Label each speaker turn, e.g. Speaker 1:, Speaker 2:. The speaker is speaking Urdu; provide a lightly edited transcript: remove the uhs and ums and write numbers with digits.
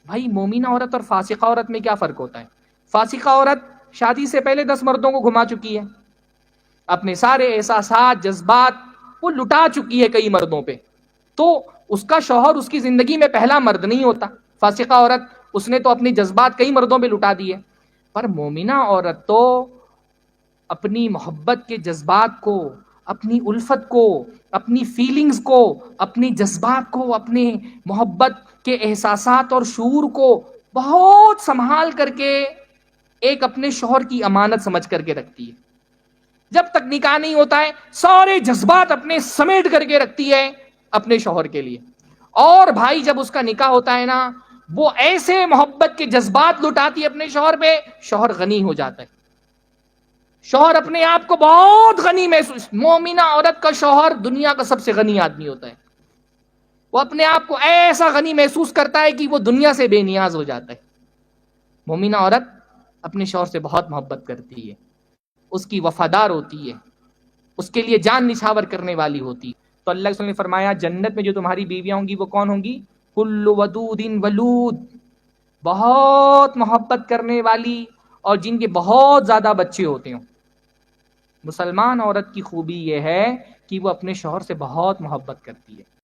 Speaker 1: بھائی مومنہ عورت اور فاسقہ عورت میں کیا فرق ہوتا ہے؟ فاسقہ عورت شادی سے پہلے 10 مردوں کو گھما چکی ہے، اپنے سارے احساسات جذبات وہ لٹا چکی ہے کئی مردوں پہ، تو اس کا شوہر اس کی زندگی میں پہلا مرد نہیں ہوتا۔ فاسقہ عورت اس نے تو اپنے جذبات کئی مردوں پہ لٹا دیے، پر مومنہ عورت تو اپنی محبت کے جذبات کو، اپنی الفت کو، اپنی فیلنگز کو، اپنی جذبات کو، اپنے محبت کے احساسات اور شعور کو بہت سنبھال کر کے ایک اپنے شوہر کی امانت سمجھ کر کے رکھتی ہے۔ جب تک نکاح نہیں ہوتا ہے سارے جذبات اپنے سمیٹ کر کے رکھتی ہے اپنے شوہر کے لیے، اور بھائی جب اس کا نکاح ہوتا ہے نا، وہ ایسے محبت کے جذبات لٹاتی ہے اپنے شوہر پہ، شوہر غنی ہو جاتا ہے، شوہر اپنے آپ کو بہت غنی محسوس۔ مومنہ عورت کا شوہر دنیا کا سب سے غنی آدمی ہوتا ہے، وہ اپنے آپ کو ایسا غنی محسوس کرتا ہے کہ وہ دنیا سے بے نیاز ہو جاتا ہے۔ مومنہ عورت اپنے شوہر سے بہت محبت کرتی ہے، اس کی وفادار ہوتی ہے، اس کے لیے جان نچھاور کرنے والی ہوتی ہے۔ تو اللہ کے رسول نے فرمایا جنت میں جو تمہاری بیویاں ہوں گی وہ کون ہوں گی؟ کل ودود ولود، بہت محبت کرنے والی اور جن کے بہت زیادہ بچے ہوتے ہوں۔ مسلمان عورت کی خوبی یہ ہے کہ وہ اپنے شوہر سے بہت محبت کرتی ہے،